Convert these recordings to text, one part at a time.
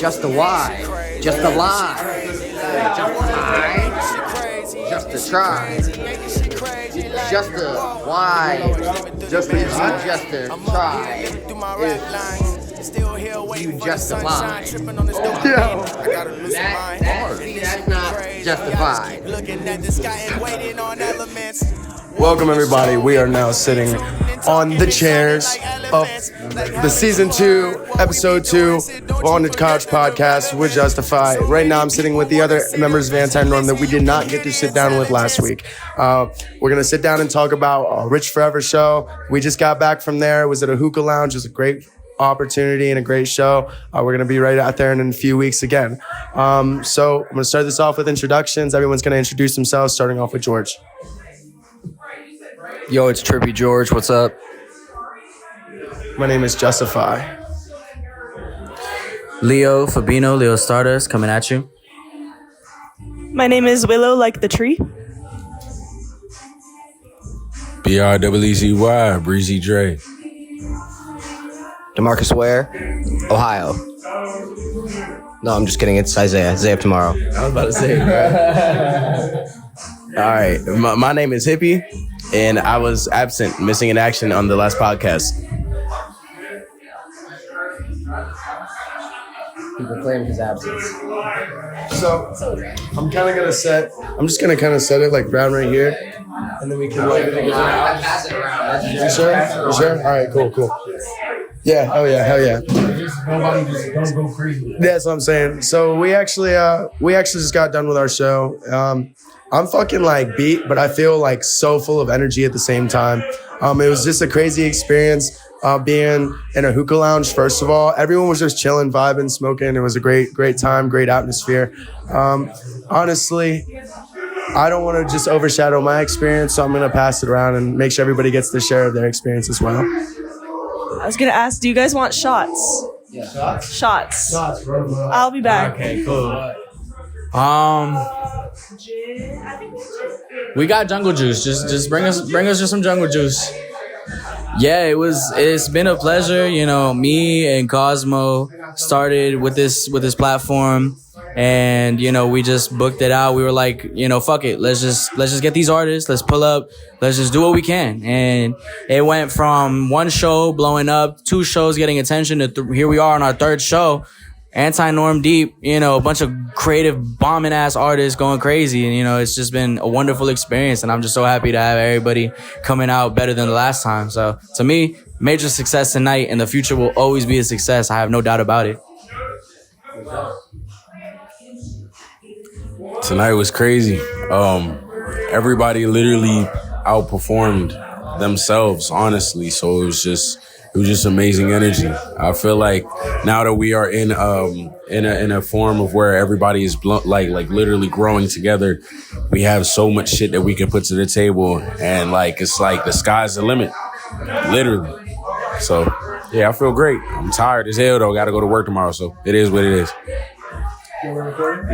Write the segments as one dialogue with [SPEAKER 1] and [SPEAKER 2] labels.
[SPEAKER 1] just a why, just a lie, just a lie, just a try, just a why, just a try. If you just a lie, that's not justified.
[SPEAKER 2] Welcome everybody. We are now sitting on the chairs of the season 2, episode 2 on the Couch podcast with Justify. Right now I'm sitting with the other members of Anti-Norm that we did not get to sit down with last week. We're going to sit down and talk about Rich Forever show. We just got back from there. It was at a hookah lounge. It was a great opportunity and a great show. We're going to be right out there in a few weeks again. So I'm going to start this off with introductions. Everyone's going to introduce themselves, starting off with George.
[SPEAKER 3] Yo, it's Trippy George. What's up?
[SPEAKER 2] My name is Justify.
[SPEAKER 3] Leo Fabino, Leo Stardust, coming at you.
[SPEAKER 4] My name is Willow, like the tree.
[SPEAKER 5] BRWZY, Breezy Dre.
[SPEAKER 1] DeMarcus Ware, Ohio. No, I'm just kidding. It's Isaiah tomorrow.
[SPEAKER 6] I was about to say, bro. All right. My name is Hippie, and I was absent, missing in action on the last podcast.
[SPEAKER 1] People claim his absence.
[SPEAKER 2] So I'm just going to kind of set it like round right here, and then we can
[SPEAKER 1] Pass it around.
[SPEAKER 2] You sure? All right, cool. Yeah, hell yeah.
[SPEAKER 5] Nobody just don't go crazy.
[SPEAKER 2] That's what I'm saying. So we actually just got done with our show. I'm fucking like beat, but I feel like so full of energy at the same time. It was just a crazy experience being in a hookah lounge. First of all, everyone was just chilling, vibing, smoking. It was a great time, great atmosphere. Honestly, I don't want to just overshadow my experience, so I'm going to pass it around and make sure everybody gets to share their experience as well.
[SPEAKER 4] I was gonna ask, do you guys want shots?
[SPEAKER 2] Yeah.
[SPEAKER 4] Shots. I'll be back.
[SPEAKER 3] Okay, cool. We got jungle juice. Just bring us just some jungle juice. Yeah, it's been a pleasure. You know, me and Cosmo started with this platform, and you know, we just booked it out. We were like, you know, fuck it, let's just get these artists, let's pull up, let's just do what we can. And it went from one show blowing up, 2 shows getting attention, to here we are on our 3rd show. Anti-Norm Deep, you know, a bunch of creative bombing ass artists going crazy, and you know, it's just been a wonderful experience, and I'm just so happy to have everybody coming out better than the last time. So to me, major success tonight, and the future will always be a success. I have no doubt about it.
[SPEAKER 5] Tonight was crazy. Everybody literally outperformed themselves, honestly. So it was just amazing energy. I feel like now that we are in a form of where everybody is like literally growing together, we have so much shit that we can put to the table, and like it's like the sky's the limit, literally. So yeah, I feel great. I'm tired as hell though. Got to go to work tomorrow, so it is what it is.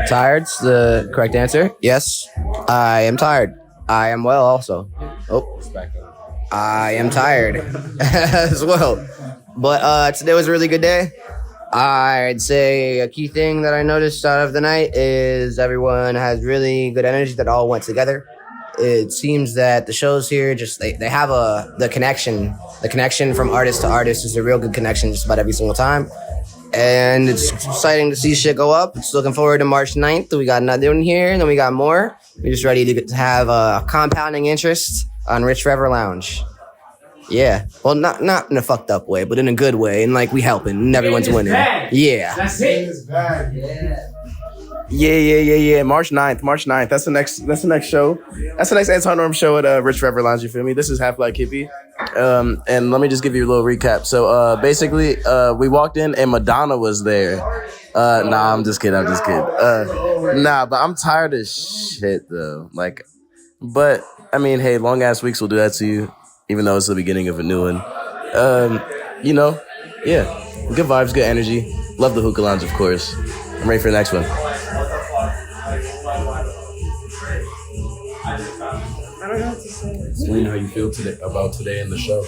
[SPEAKER 1] Tired's the correct answer. Yes, I am tired. I am well also. I am tired as well. But today was a really good day. I'd say a key thing that I noticed out of the night is everyone has really good energy that all went together. It seems that the shows here just they have the connection. The connection from artist to artist is a real good connection just about every single time. And it's exciting to see shit go up. It's looking forward to March 9th. We got another one here, and then we got more. We're just ready to have a compounding interest on Rich Forever Lounge. Yeah. Well, not in a fucked up way, but in a good way. And like we helping and everyone's winning. Yeah.
[SPEAKER 6] That's it. Yeah. March 9th. That's the next show. That's the next Anti-Norm show at Rich Forever Lounge, you feel me? This is Half Black Hippie. And let me just give you a little recap. So basically we walked in and Madonna was there. Nah, I'm just kidding. But I'm tired of shit though. Like, but I mean, hey, long ass weeks will do that to you, even though it's the beginning of a new one. You know, yeah, good vibes, good energy. Love the hookah lounge, of course. I'm ready for the next one.
[SPEAKER 5] Explain how you feel about today in the show.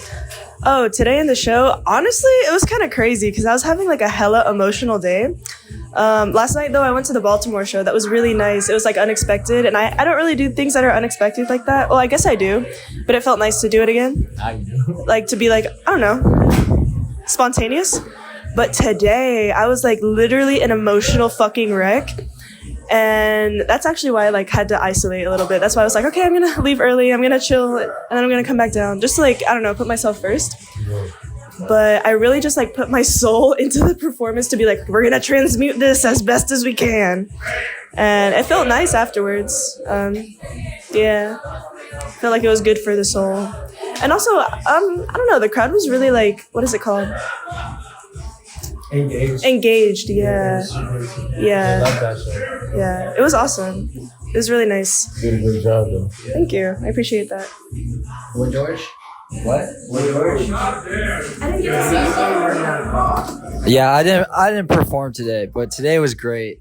[SPEAKER 4] Oh, today in the show, honestly, it was kind of crazy because I was having like a hella emotional day. Last night, though, I went to the Baltimore show. That was really nice. It was like unexpected, and I don't really do things that are unexpected like that. Well, I guess I do, but it felt nice to do it again. I do. Like to be like, I don't know, spontaneous. But today, I was like literally an emotional fucking wreck. And that's actually why I like had to isolate a little bit. That's why I was like, okay, I'm gonna leave early. I'm gonna chill, and then I'm gonna come back down. Just to like, I don't know, put myself first. But I really just like put my soul into the performance to be like, we're gonna transmute this as best as we can. And it felt nice afterwards. Yeah, felt like it was good for the soul. And also, I don't know, the crowd was really like, what is it called? Engaged, yeah. Yeah. I love that show. Yeah, it was awesome. It was really nice.
[SPEAKER 2] You did a good job, though.
[SPEAKER 4] Thank you. I appreciate that.
[SPEAKER 1] What, George? What? George?
[SPEAKER 7] Yeah, I didn't perform today, but today was great.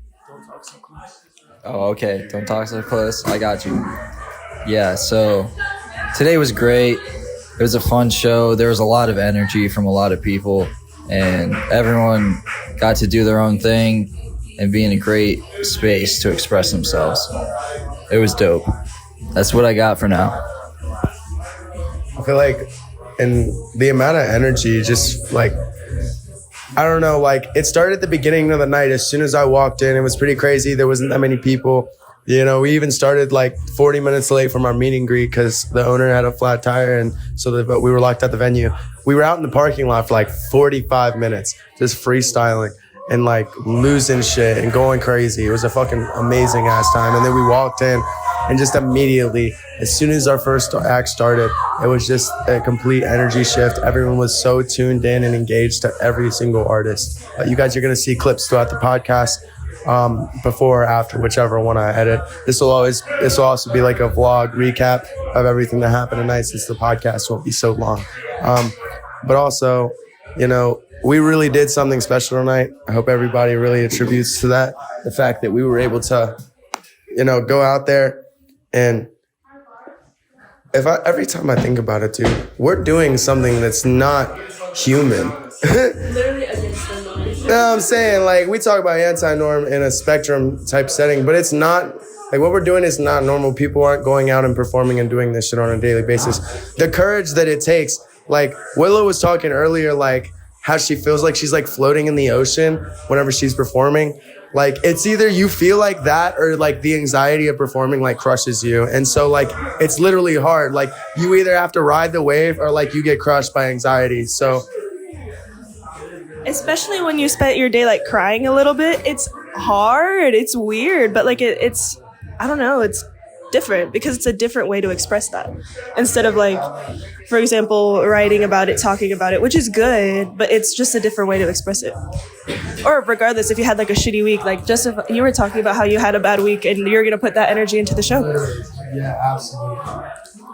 [SPEAKER 7] Oh, okay. Don't talk so close. I got you. Yeah, so today was great. It was a fun show. There was a lot of energy from a lot of people, and everyone got to do their own thing and be in a great space to express themselves. It was dope. That's what I got for now.
[SPEAKER 2] I feel like, and the amount of energy, just like, I don't know, like it started at the beginning of the night. As soon as I walked in, it was pretty crazy. There wasn't that many people. You know, we even started like 40 minutes late from our meet and greet because the owner had a flat tire, and so but we were locked at the venue. We were out in the parking lot for like 45 minutes, just freestyling and like losing shit and going crazy. It was a fucking amazing ass time. And then we walked in, and just immediately, as soon as our first act started, it was just a complete energy shift. Everyone was so tuned in and engaged to every single artist. You guys are going to see clips throughout the podcast, before or after, whichever one I edit. This will also be like a vlog recap of everything that happened tonight, since the podcast won't be so long. But also, you know, we really did something special tonight. I hope everybody really attributes to that. The fact that we were able to, you know, go out there and every time I think about it, dude, we're doing something that's not human.
[SPEAKER 4] Literally against the norm.
[SPEAKER 2] No, I'm saying, like, we talk about anti-norm in a spectrum type setting, but it's not, like, what we're doing is not normal. People aren't going out and performing and doing this shit on a daily basis. The courage that it takes, like, Willow was talking earlier, like, how she feels like she's, like, floating in the ocean whenever she's performing. Like, it's either you feel like that or, like, the anxiety of performing, like, crushes you. And so, like, it's literally hard. Like, you either have to ride the wave or, like, you get crushed by anxiety. So,
[SPEAKER 4] especially when you spent your day like crying a little bit, it's hard, it's weird, but like it's I don't know, it's different because it's a different way to express that instead of like, for example, writing about it, talking about it, which is good, but it's just a different way to express it. Or regardless, if you had like a shitty week, like just if you were talking about how you had a bad week and you're gonna put that energy into the show.
[SPEAKER 2] yeah, absolutely.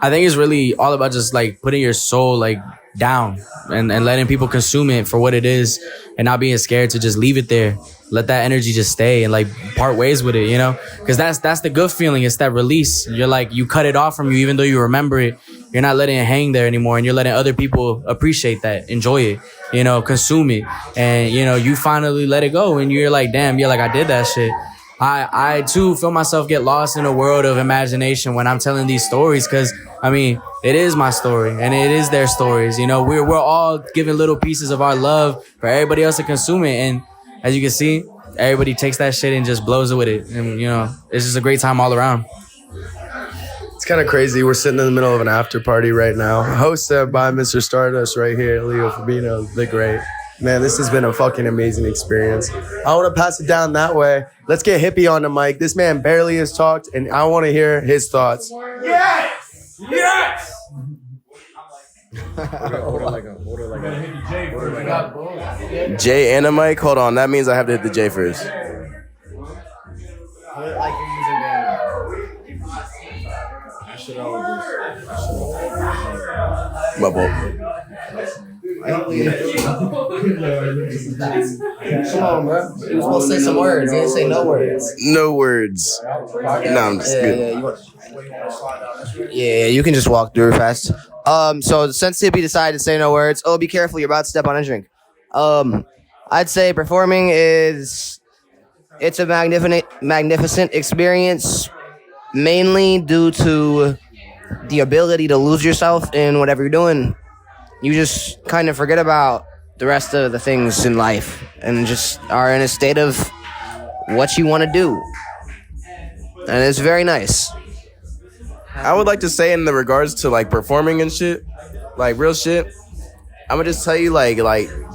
[SPEAKER 3] I think it's really all about just like putting your soul like down and letting people consume it for what it is and not being scared to just leave it there. Let that energy just stay and like part ways with it, you know? Because that's the good feeling. It's that release. You're like, you cut it off from you even though you remember it. You're not letting it hang there anymore, and you're letting other people appreciate that, enjoy it, you know, consume it. And, you know, you finally let it go and you're like, damn, yeah, like I did that shit. I too feel myself get lost in a world of imagination when I'm telling these stories, because I mean, it is my story and it is their stories. You know, we're all giving little pieces of our love for everybody else to consume it. And as you can see, everybody takes that shit and just blows it with it. And, you know, it's just a great time all around.
[SPEAKER 2] It's kind of crazy. We're sitting in the middle of an after party right now, hosted by Mr. Stardust right here, Leo Fabino, the great. Man, this has been a fucking amazing experience. I want to pass it down that way. Let's get Hippie on the mic. This man barely has talked, and I want to hear his thoughts.
[SPEAKER 8] Yes! Yes!
[SPEAKER 6] J and a mic? Hold on, that means I have to hit the J first. My fault.
[SPEAKER 1] Come on, bro. You were supposed to say some words. You didn't say no words.
[SPEAKER 6] No words. No, I'm just good.
[SPEAKER 1] Yeah, you can just walk through fast. So since Hippie decided to say no words, be careful, you're about to step on a drink. I'd say performing is It's a magnificent experience, mainly due to the ability to lose yourself in whatever you're doing. You just kind of forget about the rest of the things in life and just are in a state of what you want to do. And it's very nice.
[SPEAKER 6] I would like to say in the regards to like performing and shit, like real shit, I'm gonna just tell you like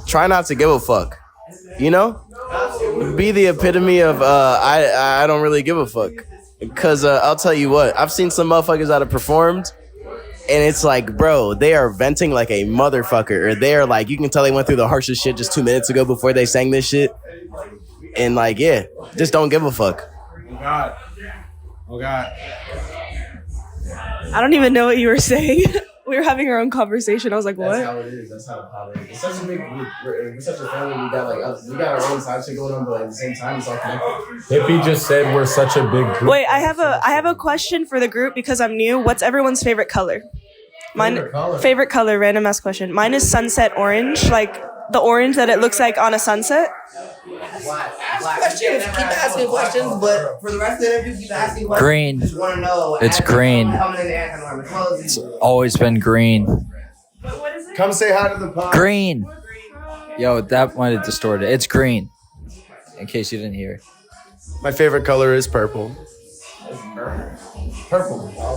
[SPEAKER 6] try not to give a fuck. You know? Be the epitome of I don't really give a fuck. Cause I'll tell you what, I've seen some motherfuckers that have performed and it's like, bro, they are venting like a motherfucker. Or they are like, you can tell they went through the harshest shit just 2 minutes ago before they sang this shit. And like, yeah, just don't give a fuck.
[SPEAKER 2] Oh God. Oh God.
[SPEAKER 4] I don't even know what you were saying. We were having our own conversation. I was like, what?
[SPEAKER 6] That's how it is. That's how it is. It's such a big group. We're such a family. We got our own side shit going on, but at the same time, it's all connected.
[SPEAKER 5] Hippie just said we're such a big group.
[SPEAKER 4] Wait, I have a question for the group because I'm new. What's everyone's favorite color? Favorite color, random ass question. Mine is sunset orange, like the orange that it looks like on a sunset.
[SPEAKER 1] Questions. Keep asking questions, but for the rest of the interview, keep asking questions.
[SPEAKER 7] Green.
[SPEAKER 1] Just want to know.
[SPEAKER 7] It's green. It's always been green.
[SPEAKER 4] What is it?
[SPEAKER 2] Come say hi to the pod.
[SPEAKER 7] Green. Yo, that might have distorted. It's green. In case you didn't hear.
[SPEAKER 2] My favorite color is purple.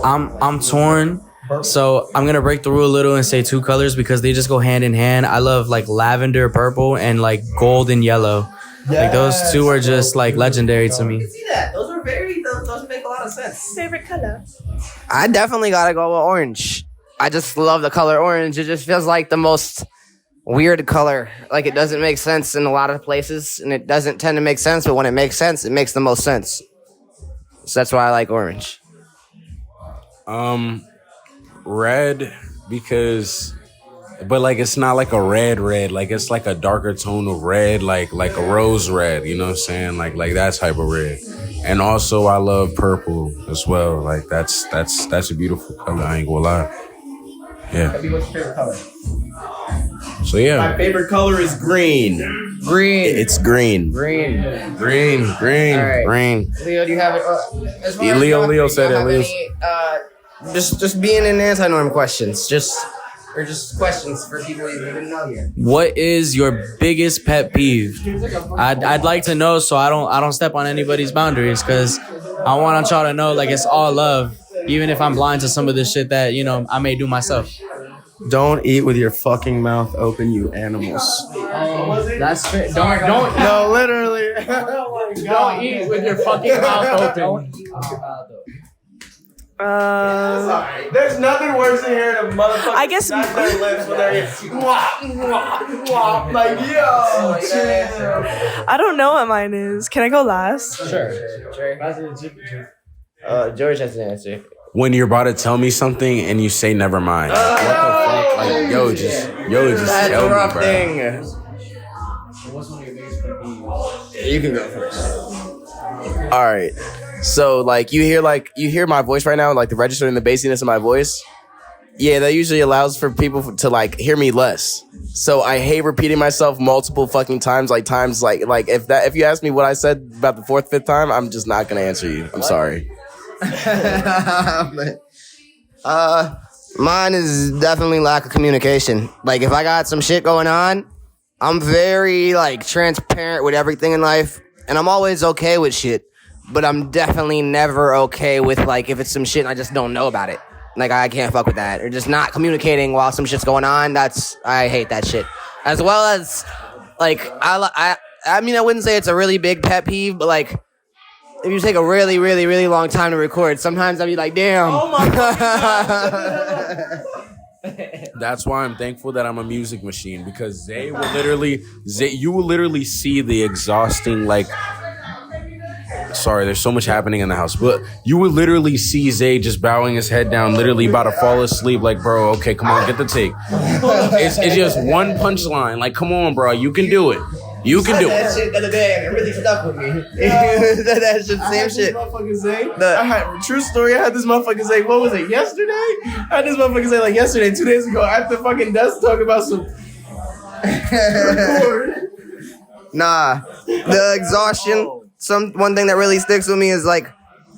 [SPEAKER 3] I'm torn. So I'm gonna break the rule a little and say 2 colors because they just go hand in hand. I love like lavender purple and like gold and yellow. Like those 2 are just like legendary to me.
[SPEAKER 1] See that? Those make a lot of sense.
[SPEAKER 4] Favorite color?
[SPEAKER 1] I definitely gotta go with orange. I just love the color orange. It just feels like the most weird color. Like it doesn't make sense in a lot of places, and it doesn't tend to make sense. But when it makes sense, it makes the most sense. So that's why I like orange.
[SPEAKER 5] Red but like it's not like a red, like it's like a darker tone of red, like a rose red, you know what I'm saying? Like that type of red. And also I love purple as well. Like that's a beautiful color, I ain't gonna lie. Yeah.
[SPEAKER 6] What's your favorite color?
[SPEAKER 5] So yeah.
[SPEAKER 6] My favorite color is green.
[SPEAKER 1] Green.
[SPEAKER 6] It's green.
[SPEAKER 1] Green.
[SPEAKER 5] Green.
[SPEAKER 1] All right.
[SPEAKER 5] Green.
[SPEAKER 1] Leo, do you have it? As far as
[SPEAKER 5] Leo
[SPEAKER 1] topic,
[SPEAKER 5] said
[SPEAKER 1] do you
[SPEAKER 5] it.
[SPEAKER 1] have any, just being in anti-norm questions. Just questions for people you didn't know here.
[SPEAKER 3] What is your biggest pet peeve? I'd like to know so I don't step on anybody's boundaries because I want y'all to know like it's all love, even if I'm blind to some of the shit that I may do myself.
[SPEAKER 2] Don't eat with your fucking mouth open, you animals.
[SPEAKER 3] That's fair. Don't
[SPEAKER 2] No, literally.
[SPEAKER 3] don't eat with your fucking mouth open.
[SPEAKER 2] There's nothing worse than hearing a motherfucker
[SPEAKER 4] I guess-
[SPEAKER 2] smack their lips when they're like, yo, chill.
[SPEAKER 4] I don't know what mine is. Can I go last?
[SPEAKER 1] George has an answer.
[SPEAKER 5] When you're about to tell me something and you say never mind. What the fuck? Like, yo, just
[SPEAKER 1] That's
[SPEAKER 5] tell
[SPEAKER 1] a rough
[SPEAKER 5] me, bro.
[SPEAKER 1] thing.
[SPEAKER 6] You can go first. All right. So like you hear my voice right now, like the register and the bassiness of my voice. Yeah, that usually allows for people to like hear me less. So I hate repeating myself multiple fucking times. Like if you ask me what I said about the 4th, 5th time, I'm just not gonna answer you. I'm sorry.
[SPEAKER 1] Mine is definitely lack of communication. Like if I got some shit going on, I'm very like transparent with everything in life, and I'm always okay with shit. But I'm definitely never okay with like if it's some shit and I just don't know about it. Like I can't fuck with that, or just not communicating while some shit's going on. I hate that shit. As well as like I mean I wouldn't say it's a really big pet peeve, but like if you take a really, really, really long time to record, sometimes I'd be like, damn. Oh my God.
[SPEAKER 5] That's why I'm thankful that I'm a music machine, because you will literally see the exhausting, like, sorry, there's so much happening in the house, but you would literally see Zay just bowing his head down, literally about to fall asleep, like, bro, okay, come on, get the take. It's just one punchline, like, come on, bro, you can do it. You can do
[SPEAKER 1] That
[SPEAKER 5] it.
[SPEAKER 1] shit the other day and it really stuck with me. That shit, same shit.
[SPEAKER 6] True story, I had this motherfucker say, what was it, yesterday? I had this motherfucker say, like, yesterday, 2 days ago, at the fucking desk talking about some...
[SPEAKER 1] Nah, the exhaustion. one thing that really sticks with me is like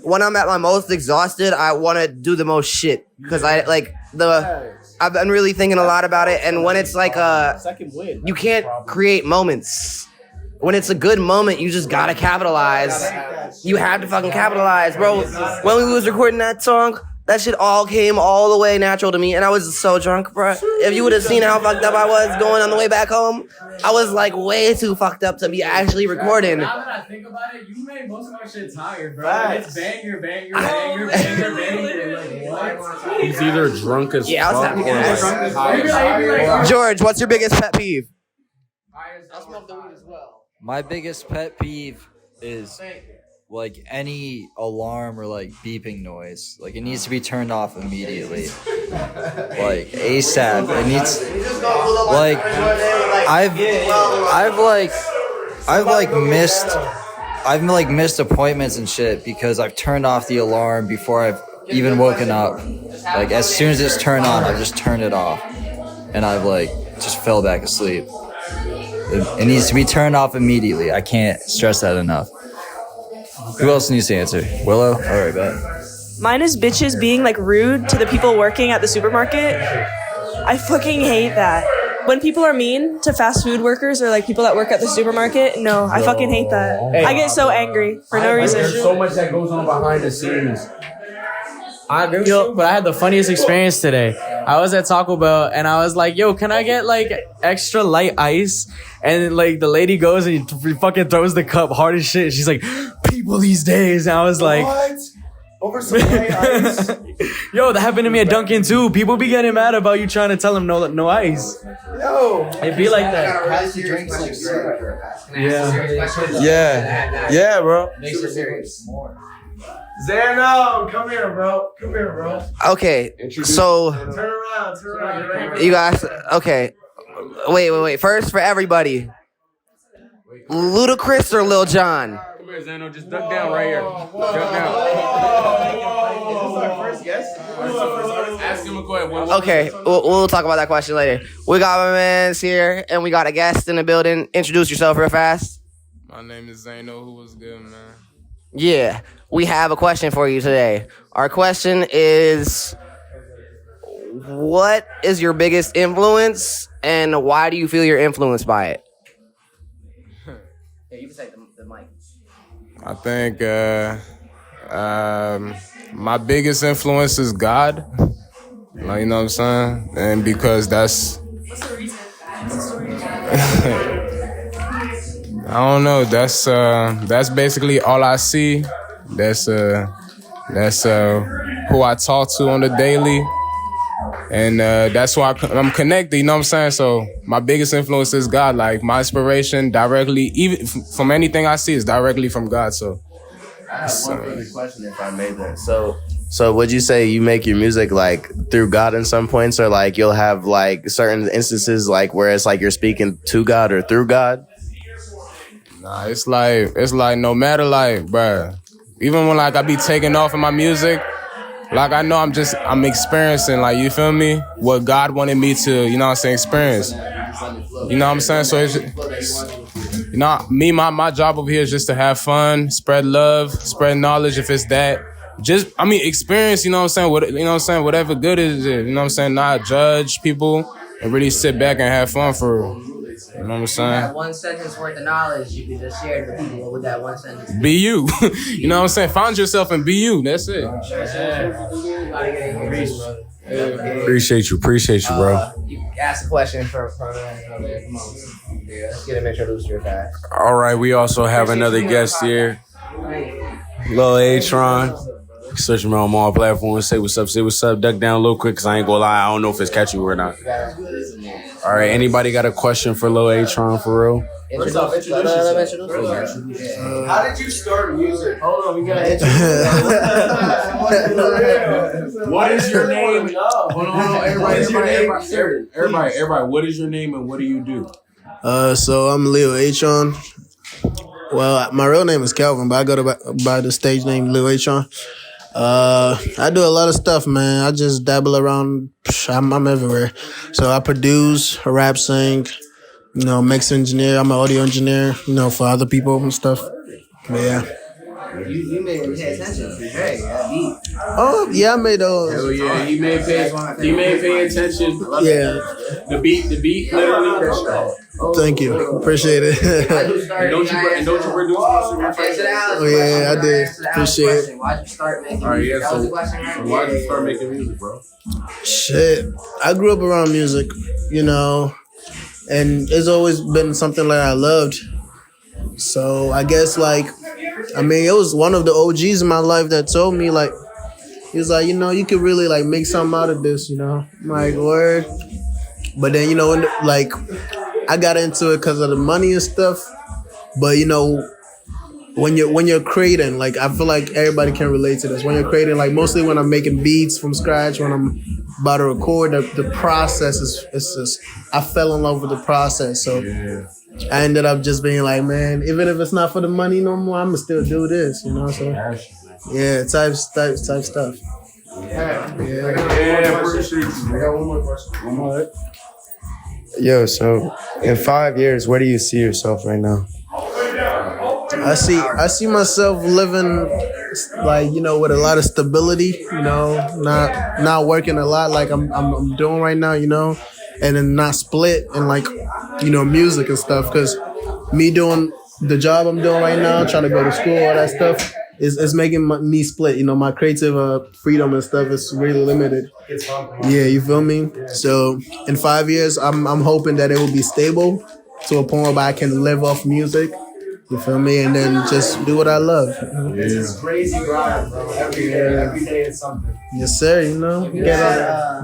[SPEAKER 1] when I'm at my most exhausted, I want to do the most shit because I've been really thinking a lot about it. And when it's like you can't create moments. When it's a good moment, you just gotta capitalize. You have to fucking capitalize, bro. When we was recording that song, that shit all came all the way natural to me, and I was so drunk, bro. If you would have seen how fucked up I was going on the way back home, I was like way too fucked up to be actually recording.
[SPEAKER 3] Now that I think about it, you made most of my shit tired, bro. It's banger. Like, what?
[SPEAKER 5] He's either drunk as
[SPEAKER 1] Yeah, I was
[SPEAKER 5] fuck
[SPEAKER 1] happy.
[SPEAKER 5] or
[SPEAKER 1] George, what's your biggest pet peeve?
[SPEAKER 3] I'll smoke the weed as well.
[SPEAKER 7] My biggest pet peeve is like any alarm or like beeping noise. Like it needs to be turned off immediately. Like ASAP. It needs like I've missed appointments and shit because I've turned off the alarm before I've even woken up. Like as soon as it's turned on, I've just turned it off. And I've like just fell back asleep. It needs to be turned off immediately. I can't stress that enough. Who else needs to answer? Willow? All right, bet.
[SPEAKER 4] Mine is bitches being like rude to the people working at the supermarket. I fucking hate that. When people are mean to fast food workers or like people that work at the supermarket, no, I fucking hate that. I get so angry for no reason.
[SPEAKER 5] There's so much that goes on behind the scenes.
[SPEAKER 3] I agree with you, but I had the funniest experience today. I was at Taco Bell and I was like, yo, can I get like extra light ice? And like the lady goes and fucking throws the cup hard as shit. She's like, people these days. And I was like,
[SPEAKER 2] What? Over some light ice?
[SPEAKER 3] yo, that happened to me at Dunkin' too. People be getting mad about you trying to tell them no ice.
[SPEAKER 2] Yo.
[SPEAKER 3] It be like that.
[SPEAKER 2] Yeah. Yeah, bro.
[SPEAKER 8] Zano, come here, bro.
[SPEAKER 1] Okay, so
[SPEAKER 8] Turn around.
[SPEAKER 1] you guys, okay. Wait. First, for everybody, Ludacris or Lil Jon?
[SPEAKER 5] Come here, Zano. Just duck down right here. Duck down.
[SPEAKER 6] This is our first guest.
[SPEAKER 5] Ask him a question.
[SPEAKER 1] Okay, we'll talk about that question later. We got my mans here, and we got a guest in the building. Introduce yourself real fast.
[SPEAKER 9] My name is Zano. Who was good, man?
[SPEAKER 1] Yeah, we have a question for you today. Our question is, what is your biggest influence, and why do you feel you're influenced by it? Yeah, you can take the mic.
[SPEAKER 9] I think my biggest influence is God. Like, you know what I'm saying? And because that's...
[SPEAKER 4] What's the reason? What's the story?
[SPEAKER 9] I don't know. That's basically all I see. That's who I talk to on the daily, and that's why I'm connected. You know what I'm saying? So my biggest influence is God. Like my inspiration directly, even from anything I see, is directly from God. So
[SPEAKER 6] I have one further question, if I may. Then, so would you say you make your music like through God in some points, or like you'll have like certain instances like where it's like you're speaking to God or through God?
[SPEAKER 9] Nah, it's like no matter like, bruh, even when like I be taking off in my music, like I know I'm experiencing, like, you feel me, what God wanted me to, you know what I'm saying, experience. You know what I'm saying? So it's you know, me, my job over here is just to have fun, spread love, spread knowledge. If it's that, experience. You know what I'm saying? You know what I'm saying? Whatever good is it. You know what I'm saying? Not judge people and really sit back and have fun for real. You know what I'm saying?
[SPEAKER 1] That one sentence worth of knowledge you can just share to people with that one sentence.
[SPEAKER 9] Be you. You know what I'm saying? Find yourself and be you. That's it.
[SPEAKER 5] Appreciate you, bro.
[SPEAKER 1] You asked a question for the most. Yeah, let's get him introduced real fast.
[SPEAKER 5] All right, we also have another guest here, Lil Atron. Search him on all platforms. Say what's up. Duck down a little quick, cause I ain't gonna lie, I don't know if it's catchy or not. All right, anybody got a question for Lil Atron for real?
[SPEAKER 1] Introduce yourself.
[SPEAKER 2] How did you start music?
[SPEAKER 8] Hold on, we gotta
[SPEAKER 5] What is your name? Hold on, everybody. What is your name and what do you do?
[SPEAKER 10] So I'm Lil Atron. Well, my real name is Calvin, but I go by the stage name Lil Atron. I do a lot of stuff, man. I just dabble around. I'm everywhere. So I produce, rap, sing, mix engineer. I'm an audio engineer, for other people and stuff. Yeah.
[SPEAKER 1] You made me pay attention. Hey, that beat.
[SPEAKER 10] Oh yeah, I made those.
[SPEAKER 9] Hell yeah, he made pay attention.
[SPEAKER 10] Yeah.
[SPEAKER 9] The beat, literally.
[SPEAKER 10] Thank you. Appreciate it.
[SPEAKER 9] And don't you produce
[SPEAKER 10] Oh yeah, I did. Appreciate it.
[SPEAKER 1] Why'd you start making
[SPEAKER 9] All right,
[SPEAKER 1] music?
[SPEAKER 9] yeah,
[SPEAKER 1] That was
[SPEAKER 9] so
[SPEAKER 1] the question, right?
[SPEAKER 9] why'd you start making music, bro?
[SPEAKER 10] Shit. I grew up around music, you know, and it's always been something that I loved. So I guess it was one of the OGs in my life that told me he was like, you could really make something out of this, I'm like, word. But then, I got into it because of the money and stuff. But when you're creating, I feel like everybody can relate to this. When you're creating, mostly when I'm making beats from scratch, when I'm about to record, the process it's just, I fell in love with the process. So I ended up just being like, man, even if it's not for the money no more, I'ma still do this, So yeah, type stuff.
[SPEAKER 2] Yeah, appreciate you. I got one more question. One more. Yo, so in 5 years, where do you see yourself right now?
[SPEAKER 10] I see myself living with a lot of stability, not working a lot like I'm doing right now, and then not split and music and stuff, because me doing the job I'm doing right now, trying to go to school, all that stuff is making me split. My creative freedom and stuff is really limited. Yeah, you feel me? So in 5 years, I'm hoping that it will be stable to a point where I can live off music. You feel me? And then just do what I love.
[SPEAKER 8] It's a crazy grind, bro. Every day is something.
[SPEAKER 10] Yes, sir.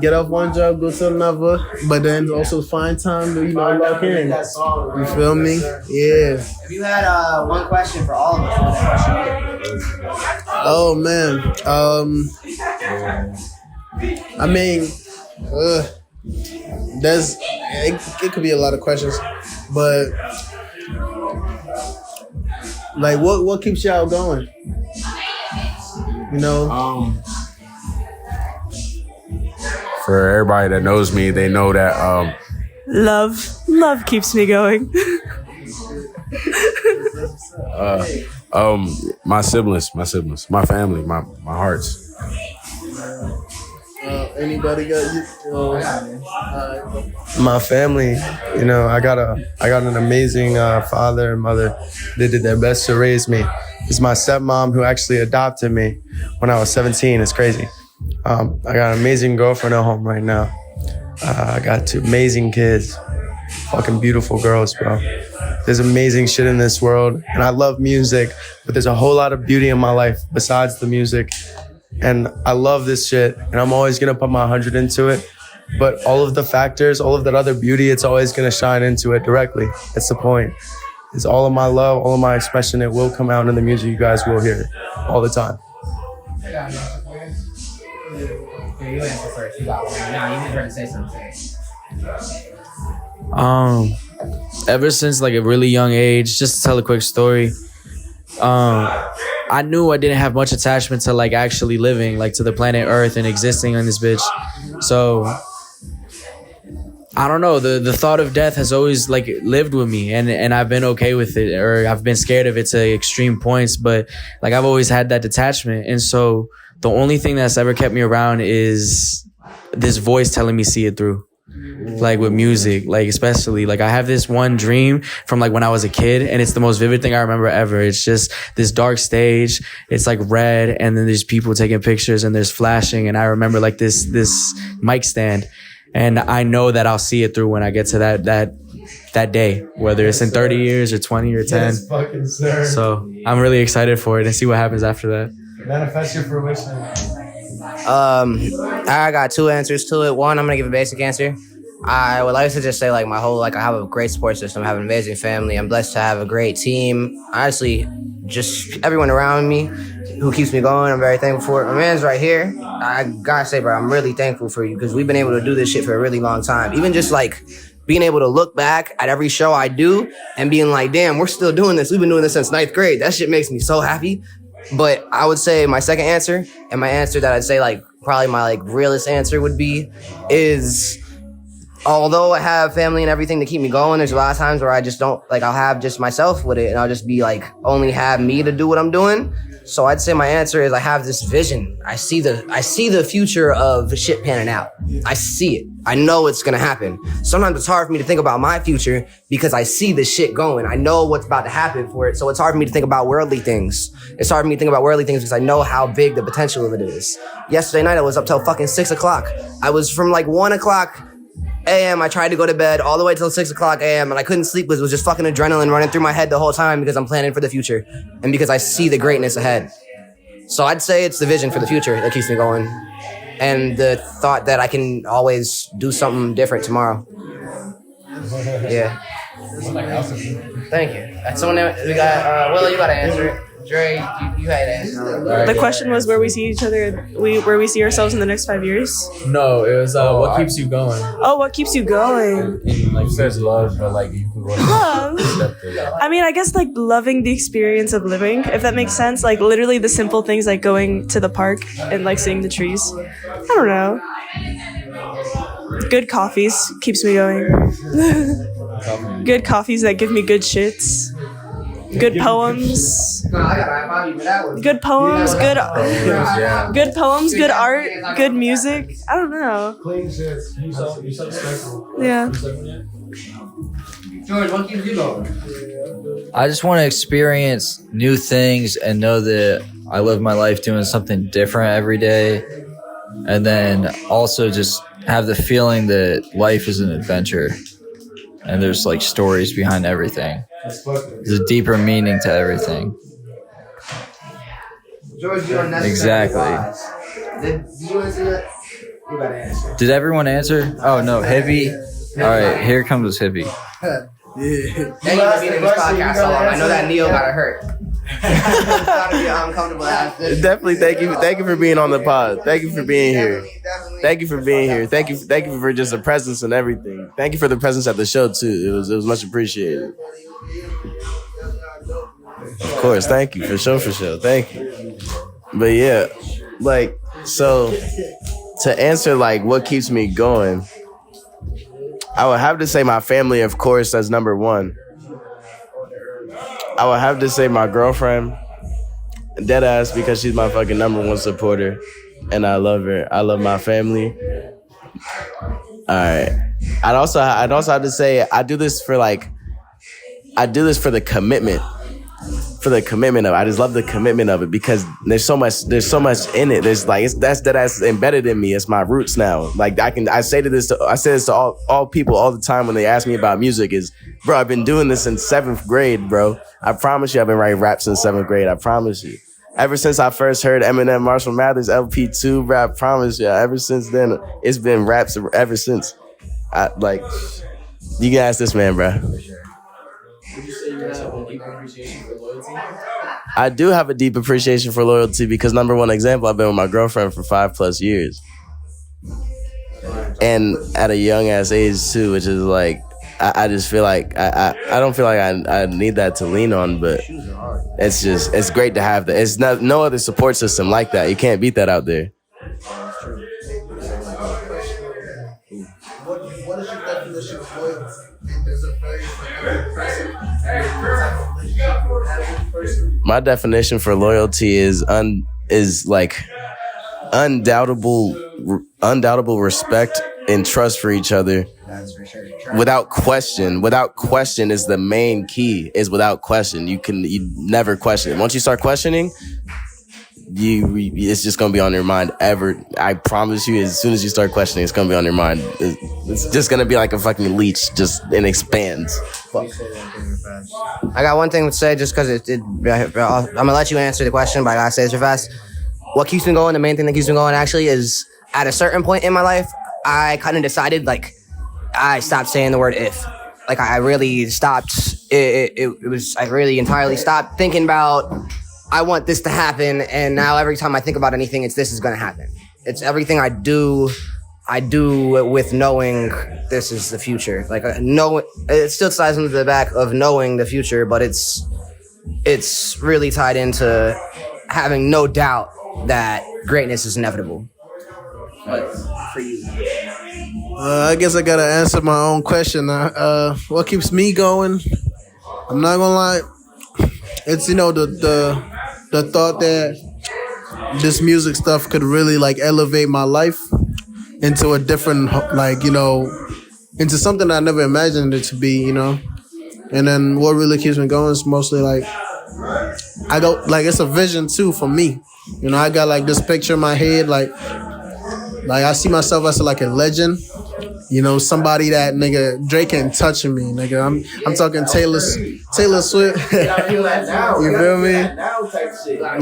[SPEAKER 10] Get off one job, go to another, but then also find time to lock in. You feel me? Yeah.
[SPEAKER 1] If you had one question for all of us, what question is?
[SPEAKER 10] Oh man. It could be a lot of questions, but what keeps y'all going?
[SPEAKER 5] For everybody that knows me, they know that
[SPEAKER 4] Love keeps me going.
[SPEAKER 5] my siblings, my family, my hearts.
[SPEAKER 10] Anybody got you?
[SPEAKER 2] My family, I got an amazing father and mother. They did their best to raise me. It's my stepmom who actually adopted me when I was 17. It's crazy. I got an amazing girlfriend at home right now. I got 2 amazing kids, fucking beautiful girls, bro. There's amazing shit in this world, and I love music, but there's a whole lot of beauty in my life besides the music. And I love this shit, and I'm always gonna put my 100 into it. But all of the factors, all of that other beauty, it's always gonna shine into it directly. That's the point. It's all of my love, all of my expression. It will come out in the music. You guys will hear it all the time.
[SPEAKER 1] You answer first. You got one. Now you need to say something.
[SPEAKER 3] Ever since a really young age, just to tell a quick story, I knew I didn't have much attachment to actually living to the planet Earth and existing on this bitch. So I don't know, the thought of death has always lived with me, and I've been okay with it, or I've been scared of it to extreme points, but I've always had that detachment. And so the only thing that's ever kept me around is this voice telling me see it through. With music, especially I have this one dream from when I was a kid, and it's the most vivid thing I remember ever. It's just this dark stage. It's red, and then there's people taking pictures, and there's flashing, and I remember this mic stand, and I know that I'll see it through when I get to that day, whether it's in 30 years or 20 or 10.
[SPEAKER 8] Yes, fucking sir.
[SPEAKER 3] So I'm really excited for it and see what happens after that.
[SPEAKER 8] Manifest your fruition.
[SPEAKER 1] I got 2 answers to it. One, I'm gonna give a basic answer. I would like to just say my whole I have a great support system. I have an amazing family. I'm blessed to have a great team. Honestly, just everyone around me who keeps me going. I'm very thankful for it. My man's right here. I gotta say, bro, I'm really thankful for you, because we've been able to do this shit for a really long time. Even just being able to look back at every show I do and being damn, we're still doing this. We've been doing this since 9th grade. That shit makes me so happy. But I would say my second answer, and my answer that I'd say probably my realest answer would be, is although I have family and everything to keep me going, there's a lot of times where I just don't, like, I'll have just myself with it and I'll just be like, only have me to do what I'm doing. So I'd say my answer is I have this vision. I see the future of shit panning out. I see it. I know it's gonna happen. Sometimes it's hard for me to think about my future because I see the shit going. I know what's about to happen for it. So it's hard for me to think about worldly things. It's hard for me to think about worldly things because I know how big the potential of it is. Yesterday night I was up till fucking 6 o'clock. I was from like 1 o'clock a.m. I tried to go to bed all the way till 6 o'clock a.m. and I couldn't sleep because it was just fucking adrenaline running through my head the whole time because I'm planning for the future and because I see the greatness ahead. So I'd say it's the vision for the future that keeps me going and the thought that I can always do something different tomorrow. Yeah. Thank you. That's someone that we got. Willow, you got to answer it. Dre, you had to answer.
[SPEAKER 4] The question was where we see each other, where we see ourselves in the next 5 years.
[SPEAKER 3] No, it was what keeps you going.
[SPEAKER 4] Oh, what keeps you going?
[SPEAKER 5] Like says love, but like you can go
[SPEAKER 4] Love. I mean, I guess like loving the experience of living, if that makes sense. Like literally the simple things like going to the park and like seeing the trees. I don't know. Good coffees keeps me going. Good coffees that give me good shits. Good poems. Good poems, good poems, good art, good music. I don't know. Yeah.
[SPEAKER 1] George, what keeps you going?
[SPEAKER 7] I just want to experience new things and know that I live my life doing something different every day. And then also just have the feeling that life is an adventure. And there's like stories behind everything. There's a deeper meaning to everything.
[SPEAKER 1] George, you
[SPEAKER 7] Exactly.
[SPEAKER 1] Did you answer that? You gotta answer.
[SPEAKER 7] Did everyone answer? Oh no, Hippie. All right, here comes Hippie.
[SPEAKER 1] Thank you for being in this podcast so long. I know that Neil got hurt. It's gotta be uncomfortable after.
[SPEAKER 6] Definitely, thank you for being on the pod. Thank you for being here. Thank you for being here. Thank you for just the presence and everything. Thank you for the presence at the show too. It was much appreciated. Of course, thank you for sure. Thank you. But yeah, like so to answer like what keeps me going, I would have to say my family, of course, as number one. I would have to say my girlfriend, dead ass, because she's my fucking number one supporter, and I love her. I love my family. All right. I'd also have to say I do this for the commitment. For the commitment of it. I just love the commitment of it because there's so much in it. There's like that's embedded in me. It's my roots now. Like I say this to all people all the time when they ask me about music is, bro, I've been doing this since 7th grade, bro. I promise you I've been writing rap since 7th grade. I promise you. Ever since I first heard Eminem, Marshall Mathers, LP2, bro, I promise you. Ever since then, it's been raps ever since. You can ask this man, bro. I do have a deep appreciation for loyalty because number one example, I've been with my girlfriend for 5+ years. And at a young ass age too, which is like, I just feel like, I don't feel like I need that to lean on, but it's great to have that. It's no other support system like that. You can't beat that out there.
[SPEAKER 10] What is your definition of loyalty? There's a very
[SPEAKER 6] My definition for loyalty is like undoubtable respect and trust for each other. Without question. Without question is the main key. Is without question. You never question. Once you start questioning, it's just gonna be on your mind ever. I promise you, as soon as you start questioning, it's gonna be on your mind. It's just gonna be like a fucking leech, and expands. Fuck.
[SPEAKER 1] I got one thing to say just because I'm gonna let you answer the question, but I gotta say this real fast. What keeps me going, the main thing that keeps me going actually is at a certain point in my life, I kind of decided I stopped saying the word if. Like I really stopped. I really entirely stopped thinking about I want this to happen, and now every time I think about anything, it's this is gonna happen. It's everything I do with knowing this is the future. Like it still ties into the back of knowing the future, but it's really tied into having no doubt that greatness is inevitable. But for you.
[SPEAKER 10] I guess I gotta answer my own question. What keeps me going? I'm not gonna lie. It's the thought that this music stuff could really like elevate my life into a different into something I never imagined it to be. And then what really keeps me going is mostly like I go like it's a vision too for me. I got like this picture in my head like I see myself as like a legend. Somebody that nigga Drake ain't touching me, nigga. I'm talking Taylor Swift. You feel me?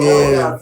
[SPEAKER 10] Yeah.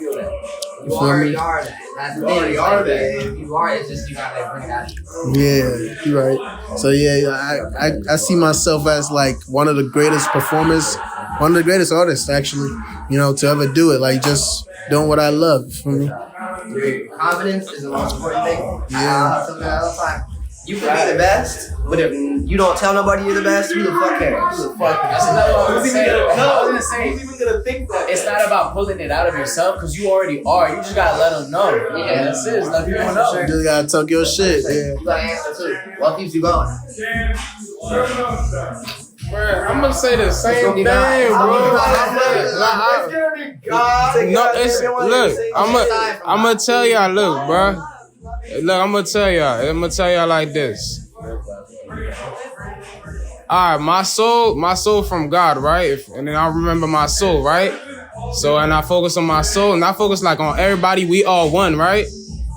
[SPEAKER 1] You already are that. That's the thing. You are that. You are. It's just you gotta bring it out.
[SPEAKER 10] Yeah, you're right. So yeah, I see myself as like one of the greatest performers, one of the greatest artists actually. To ever do it. Like just doing what I love. You feel me?
[SPEAKER 1] Your confidence is the most important thing.
[SPEAKER 10] Yeah.
[SPEAKER 1] Something all the time. You can be the best, but if you don't tell nobody you're the best, who the fuck cares? Who the fuck cares?
[SPEAKER 3] That's exactly what I was saying.
[SPEAKER 8] No,
[SPEAKER 3] I was gonna say,
[SPEAKER 8] who's even gonna think that?
[SPEAKER 3] it's not about pulling it out of yourself because you already are. You just gotta let them know. Yeah, that's it. Let people know.
[SPEAKER 10] You just gotta talk your shit. Yeah.
[SPEAKER 1] You gotta answer too. What keeps you going?
[SPEAKER 9] Bruh, I'm gonna say the same thing, bro. No, it's look. I'm gonna tell y'all. Look, bro. Look, I'm gonna tell y'all like this. All right, my soul from God, right? And then I remember my soul, right? So, and I focus on my soul, and I focus like on everybody. We all one, right?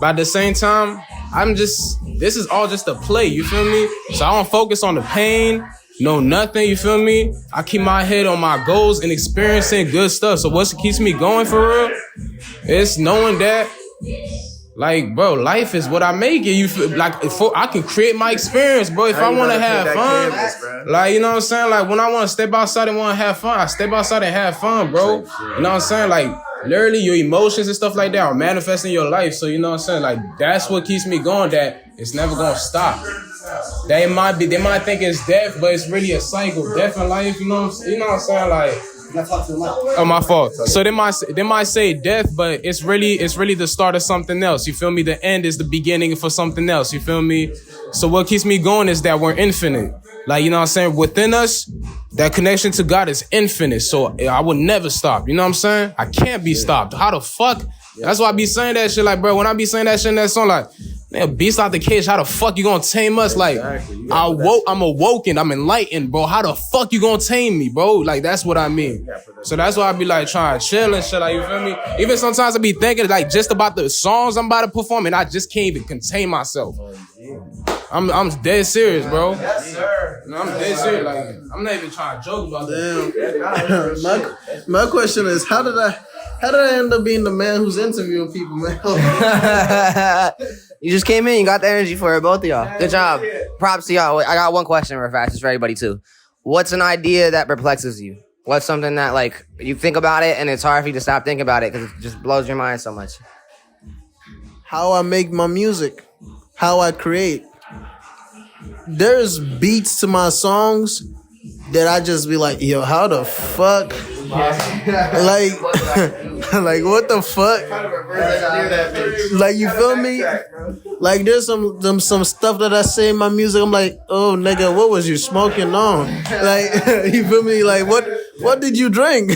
[SPEAKER 9] But at the same time, this is all just a play. You feel me? So I don't focus on the pain. No, nothing, you feel me? I keep my head on my goals and experiencing good stuff. So what keeps me going for real? It's knowing that, like, bro, life is what I make it. You feel like I can create my experience, bro. If I want to have fun, like, you know what I'm saying? Like, when I want to step outside and want to have fun, I step outside and have fun, bro. You know what I'm saying? Like, literally, your emotions and stuff like that are manifesting your life. So, you know what I'm saying? Like, that's what keeps me going, that it's never going to stop. They might think it's death, but it's really a cycle. Death and life, you know what I'm saying? Like, oh, my fault. So they might say death, but it's really the start of something else. You feel me? The end is the beginning for something else. You feel me? So what keeps me going is that we're infinite. Like, you know what I'm saying? Within us, that connection to God is infinite. So I would never stop. You know what I'm saying? I can't be stopped. How the fuck? That's why I be saying that shit. Like, bro, when I be saying that shit in that song, like, man, beast out the cage, how the fuck you gonna tame us? Like, I'm awoken, I'm enlightened, bro. How the fuck you gonna tame me, bro? Like, that's what I mean. So that's why I be like trying to chill and shit, like, you feel me? Even sometimes I be thinking like just about the songs I'm about to perform and I just can't even contain myself. I'm dead serious, bro. Yes, sir. No, I'm dead serious. Like, I'm not even trying to joke about that.
[SPEAKER 10] My question is, how did I end up being the man who's interviewing people, man?
[SPEAKER 1] You just came in, you got the energy for it, both of y'all. Good job. Props to y'all. I got one question real fast. It's for everybody too. What's an idea that perplexes you? What's something that, like, you think about it and it's hard for you to stop thinking about it because it just blows your mind so much?
[SPEAKER 10] How I make my music, how I create. There's beats to my songs that I just be like, yo, how the fuck? Like, like what the fuck? Like, you feel me? Like, there's some stuff that I say in my music. I'm like, oh nigga, what was you smoking on? Like, you feel me? Like, what did you drink?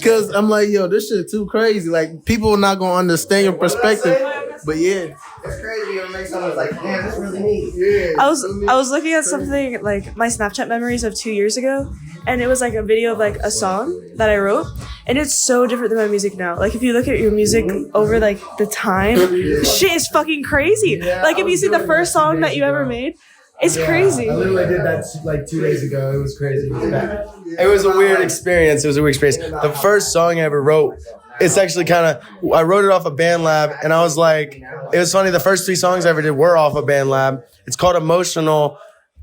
[SPEAKER 10] Cause I'm like, yo, this shit too crazy. Like, people are not gonna understand your perspective. But yeah.
[SPEAKER 1] It's crazy when make someone's like, damn, that's really neat.
[SPEAKER 10] Yeah.
[SPEAKER 4] I was looking at something like my Snapchat memories of 2 years ago, and it was like a video of like a song that I wrote, and it's so different than my music now. Like, if you look at your music over like the time, shit is fucking crazy. Like, if you see the first song that you ever made, it's crazy.
[SPEAKER 2] I literally did that like 2 days ago. It was crazy. It was bad. It was a weird experience. The first song I ever wrote, it's actually I wrote it off of BandLab, and I was like, it was funny, the first 3 songs I ever did were off of BandLab. It's called Emotional.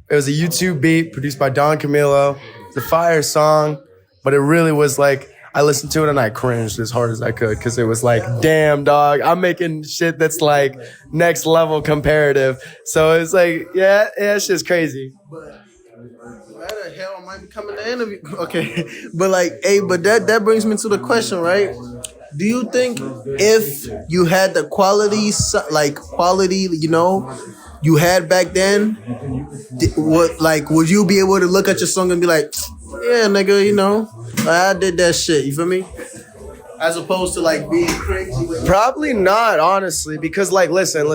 [SPEAKER 2] It was a YouTube beat produced by Don Camilo. It's a fire song, but it really was like, I listened to it and I cringed as hard as I could because it was like, damn, dog, I'm making shit that's like next level comparative. So it's like, yeah, it's just crazy.
[SPEAKER 10] Why the hell am I becoming the interview? Okay, but like, hey, but that brings me to the question, right? Do you think if you had the quality, you know, you had back then, would you be able to look at your song and be like, yeah, nigga, you know, I did that shit. You feel me? As opposed to like being crazy.
[SPEAKER 2] Probably not, honestly, because like, listen.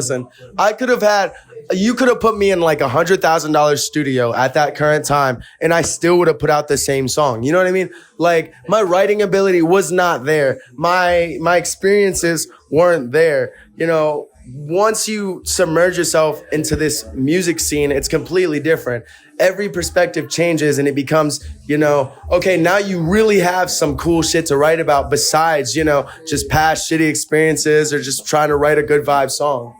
[SPEAKER 2] You could have put me in like $100,000 studio at that current time, and I still would have put out the same song. You know what I mean? Like my writing ability was not there. My experiences weren't there. You know, once you submerge yourself into this music scene, it's completely different. Every perspective changes and it becomes, you know, okay, now you really have some cool shit to write about besides, you know, just past shitty experiences or just trying to write a good vibe song.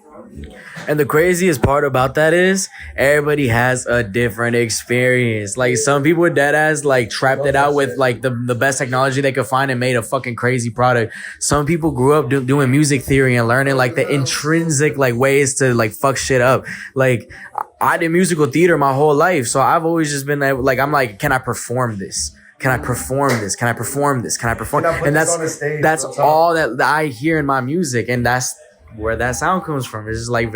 [SPEAKER 3] And the craziest part about that is everybody has a different experience. Like some people deadass like trapped it out with like the best technology they could find and made a fucking crazy product. Some people grew up doing music theory and learning like the intrinsic like ways to like fuck shit up. Like I did musical theater my whole life, so I've always just been like, I'm like, can I perform this? Can I perform this? Can I perform this? Can I perform? And that's all that I hear in my music, and that's where that sound comes from. It's just like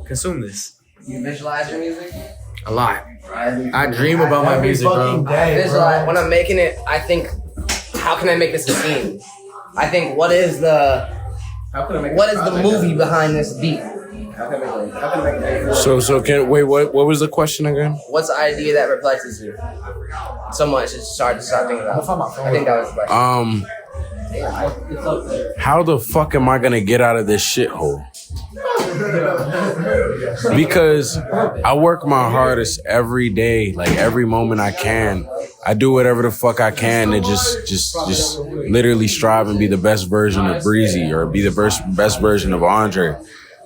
[SPEAKER 3] consume this.
[SPEAKER 1] You visualize your music?
[SPEAKER 3] A lot. I dream about my music, bro.
[SPEAKER 1] Visualize. When I'm making it, I think, how can I make this a scene? I think, what is the movie behind this beat?
[SPEAKER 5] So what was the question again?
[SPEAKER 1] What's the idea that perplexes you so much? It's hard to start thinking about. I think that was the question.
[SPEAKER 5] How the fuck am I gonna get out of this shithole? Because I work my hardest every day, like every moment I can. I do whatever the fuck I can to just literally strive and be the best version of Breezy or be the best version of Andre.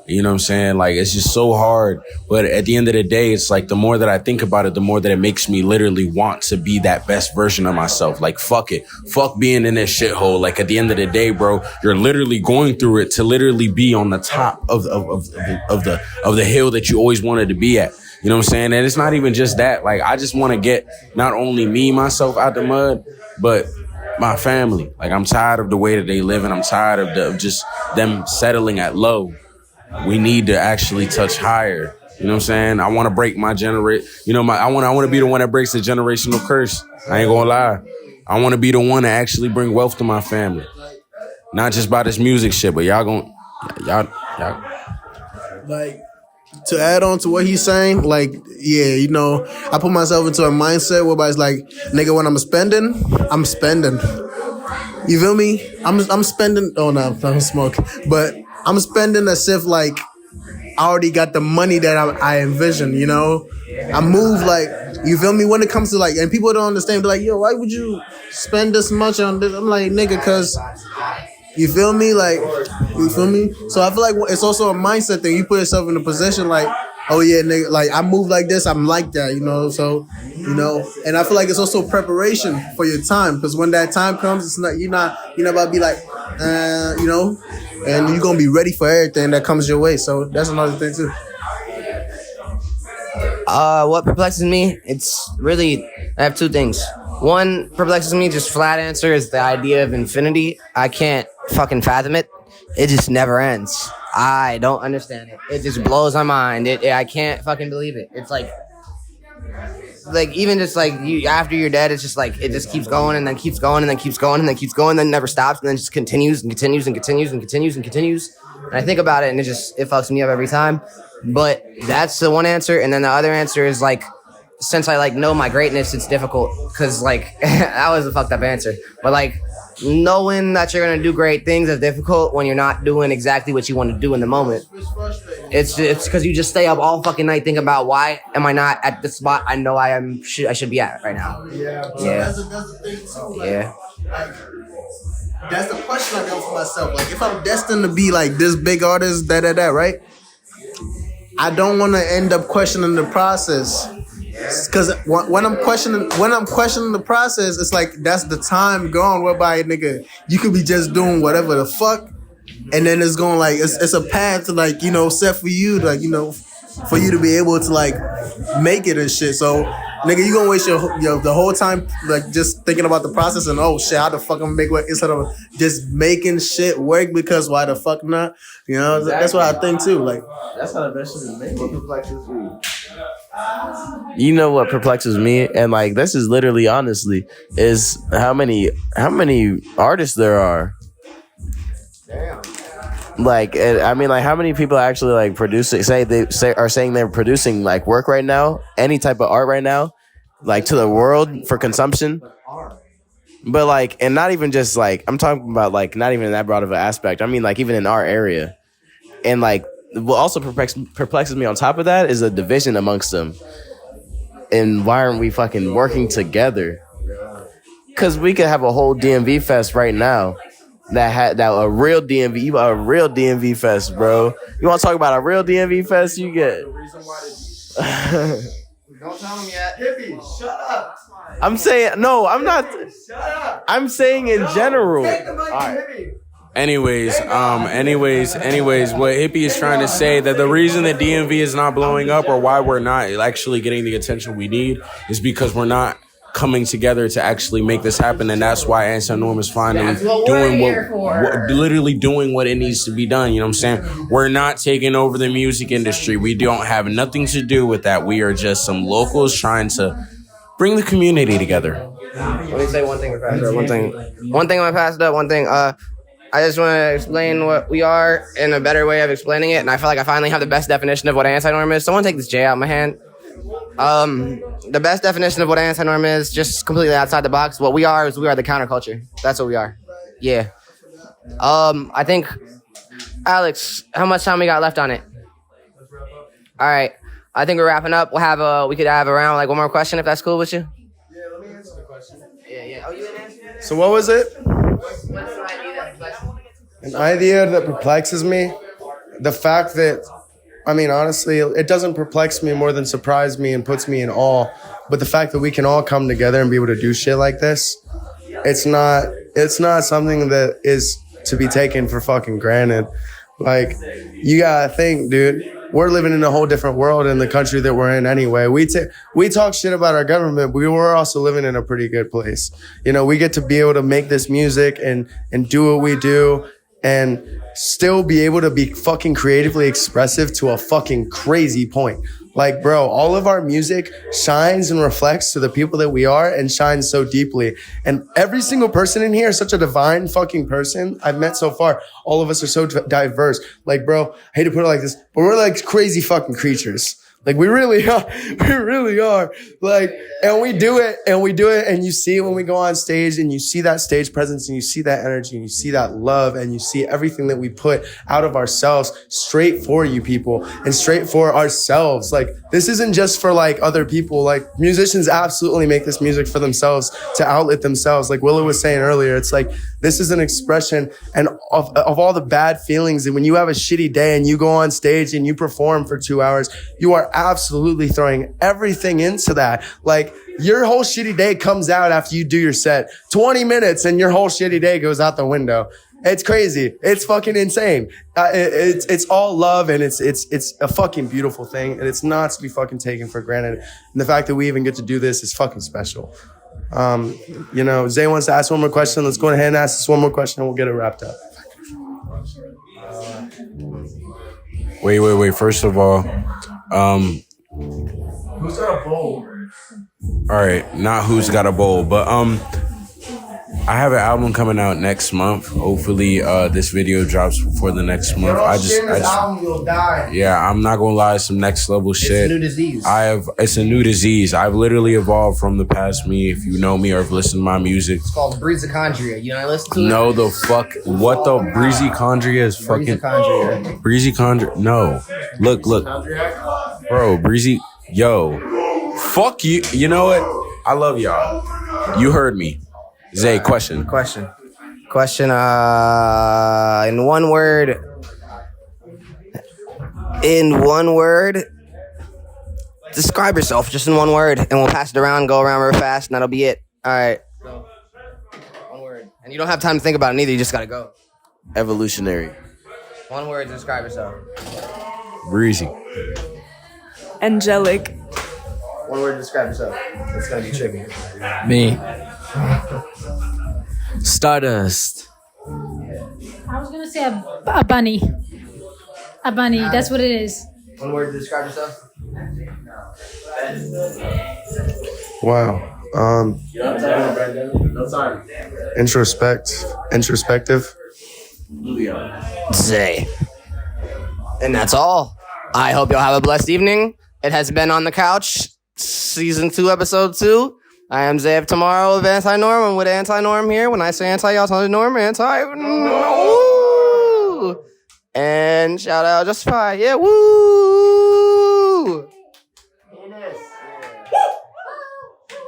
[SPEAKER 5] You know what I'm saying? Like, it's just so hard. But at the end of the day, it's like the more that I think about it, the more that it makes me literally want to be that best version of myself. Like, fuck it. Fuck being in this shithole. Like, at the end of the day, bro, you're literally going through it to literally be on the top of the hill that you always wanted to be at. You know what I'm saying? And it's not even just that. Like, I just want to get not only myself out the mud, but my family. Like, I'm tired of the way that they live, and I'm tired of just them settling at low. We need to actually touch higher. You know what I'm saying? I want to break my I want to be the one that breaks the generational curse. I ain't gonna lie. I want to be the one to actually bring wealth to my family. Not just by this music shit, but y'all.
[SPEAKER 10] Like, to add on to what he's saying, like, yeah, you know, I put myself into a mindset whereby it's like, nigga, when I'm spending. You feel me? I'm spending. Oh no, I don't smoke, but I'm spending as if like I already got the money that I envision. You know, I move like, you feel me? When it comes to like, and people don't understand, they're like, yo, why would you spend this much on this? I'm like, nigga, cause you feel me? Like, you feel me? So I feel like it's also a mindset thing. You put yourself in a position like, oh yeah, nigga, like I move like this, I'm like that, you know. So, you know, and I feel like it's also preparation for your time, because when that time comes, it's not you're not about to be like, you know, and you're gonna be ready for everything that comes your way. So that's another thing too.
[SPEAKER 1] What perplexes me? It's really, I have two things. One perplexes me, just flat answer, is the idea of infinity. I can't fucking fathom it. It just never ends. I don't understand it. It just blows my mind. I can't fucking believe it. It's like even just like you after you're dead, it's just like it just keeps going and then keeps going and then keeps going and then keeps going, and then never stops and then just continues and continues and continues and continues and continues. And I think about it and it fucks me up every time. But that's the one answer. And then the other answer is like, since I like know my greatness, it's difficult because like that was a fucked up answer. But like knowing that you're gonna do great things is difficult when you're not doing exactly what you want to do in the moment. It's because you just stay up all fucking night thinking about why am I not at the spot I know I should be at right now.
[SPEAKER 10] Yeah.
[SPEAKER 1] Yeah.
[SPEAKER 10] That's the thing too. Like,
[SPEAKER 1] Yeah.
[SPEAKER 10] That's the question I got for myself. Like, if I'm destined to be like this big artist, right? I don't want to end up questioning the process. Because when I'm questioning the process, it's like that's the time gone whereby, nigga, you could be just doing whatever the fuck, and then it's going like it's a path to set for you, like for you to be able to like make it and shit. So Nigga, you gonna waste your the whole time like just thinking about the process and oh shit, how the fuck I'm gonna make work instead of just making shit work because why the fuck not? You know,
[SPEAKER 6] Exactly.
[SPEAKER 10] that's what I think too. Like
[SPEAKER 6] That's how the best shit is made. What perplexes me? You know what perplexes me, and like this is literally honestly is how many artists there are.
[SPEAKER 1] Damn.
[SPEAKER 6] Like I mean, like how many people actually like producing? Are saying they're producing like work right now, any type of art right now, like to the world for consumption. But like, and not even just like I'm talking about like not even that broad of an aspect. I mean, like even in our area, and like what also perplexes me on top of that is the division amongst them. And why aren't we fucking working together? Because we could have a whole DMV fest right now. That a real DMV fest, bro. You want to talk about a real DMV fest? You get.
[SPEAKER 1] Don't tell them yet. Hippie, shut up.
[SPEAKER 6] I'm saying no. I'm not.
[SPEAKER 1] Shut up.
[SPEAKER 6] I'm saying in general.
[SPEAKER 1] Take the mic,
[SPEAKER 6] All right.
[SPEAKER 1] Hippie.
[SPEAKER 5] Anyways, what Hippie is trying to say that the reason the DMV is not blowing up or why we're not actually getting the attention we need is because we're not coming together to actually make this happen, and that's why Anti-Norm is finally doing literally doing what it needs to be done. You know what I'm saying? We're not taking over the music industry. We don't have nothing to do with that. We are just some locals trying to bring the community together.
[SPEAKER 1] Let me say one thing with Pastor. One thing with Pastor. One thing. I just want to explain what we are in a better way of explaining it, and I feel like I finally have the best definition of what anti-norm is. Someone take this J out of my hand. The best definition of what anti-norm is, just completely outside the box. What we are is we are the counterculture. That's what we are. Yeah. I think, Alex, how much time we got left on it? All right. I think we're wrapping up. We could have around like one more question if that's cool with you.
[SPEAKER 2] Yeah, let me answer the question.
[SPEAKER 1] Yeah. Oh, you didn't answer that?
[SPEAKER 2] So what was it?
[SPEAKER 1] What's an idea that reflects?
[SPEAKER 2] An idea that perplexes me. The fact that, I mean, honestly, it doesn't perplex me more than surprise me and puts me in awe. But the fact that we can all come together and be able to do shit like this, it's not something that is to be taken for fucking granted. Like, you gotta think, dude. We're living in a whole different world in the country that we're in anyway. We talk shit about our government, but we're also living in a pretty good place. You know, we get to be able to make this music and do what we do and still be able to be fucking creatively expressive to a fucking crazy point. Like, bro, all of our music shines and reflects to the people that we are and shines so deeply. And every single person in here is such a divine fucking person I've met so far. All of us are so diverse. Like, bro, I hate to put it like this, but we're like crazy fucking creatures. Like, we really are. We really are. Like, and we do it, and you see it when we go on stage, and you see that stage presence, and you see that energy, and you see that love, and you see everything that we put out of ourselves straight for you people, and straight for ourselves. Like, this isn't just for, like, other people. Like, musicians absolutely make this music for themselves, to outlet themselves. Like Willow was saying earlier, it's like, this is an expression and of all the bad feelings. And when you have a shitty day, and you go on stage, and you perform for 2 hours, you are absolutely throwing everything into that. Like, your whole shitty day comes out after you do your set. 20 minutes and your whole shitty day goes out the window. It's crazy. It's fucking insane. It's all love, and it's a fucking beautiful thing, and it's not to be fucking taken for granted. And the fact that we even get to do this is fucking special. You know, Zay wants to ask one more question. Let's go ahead and ask this one more question, and we'll get it wrapped up.
[SPEAKER 5] Wait. First of all,
[SPEAKER 2] Who's got a bowl?
[SPEAKER 5] all right, not who's got a bowl, but I have an album coming out next month. Hopefully, this video drops before the next month.
[SPEAKER 2] Album, you'll die.
[SPEAKER 5] Yeah, I'm not gonna lie, it's some next level shit.
[SPEAKER 1] It's a new disease.
[SPEAKER 5] It's a new disease. I've literally evolved from the past me. If you know me or have listened to my music,
[SPEAKER 1] It's called Breezychondria. You know, listen to it?
[SPEAKER 5] know the fuck what the breezychondria is fucking
[SPEAKER 1] Breezychondria.
[SPEAKER 5] breezychondria. No, look, bro, breezy. Yo, fuck you. You know what? I love y'all. You heard me. Zay, question.
[SPEAKER 1] Question, in one word. Describe yourself, just in one word, and we'll pass it around, go around real fast, and that'll be it. All right. So, one word. And you don't have time to think about it neither, you just gotta go.
[SPEAKER 6] Evolutionary.
[SPEAKER 1] One word to describe yourself.
[SPEAKER 5] Breezy.
[SPEAKER 4] Angelic.
[SPEAKER 1] One word to describe yourself. It's gonna be tricky.
[SPEAKER 3] Me. Stardust.
[SPEAKER 11] I was gonna say a bunny. A bunny. That's what it is.
[SPEAKER 1] One word to describe yourself.
[SPEAKER 2] Wow. Introspective.
[SPEAKER 1] Zay. And that's all. I hope y'all have a blessed evening. It has been On the Couch, Season 2, Episode 2. I am Zay of Tomorrow of Anti-Norm. I'm with Anti-Norm here. When I say anti, y'all tell me norm, anti. Woo! And shout out Justify. Yeah, woo!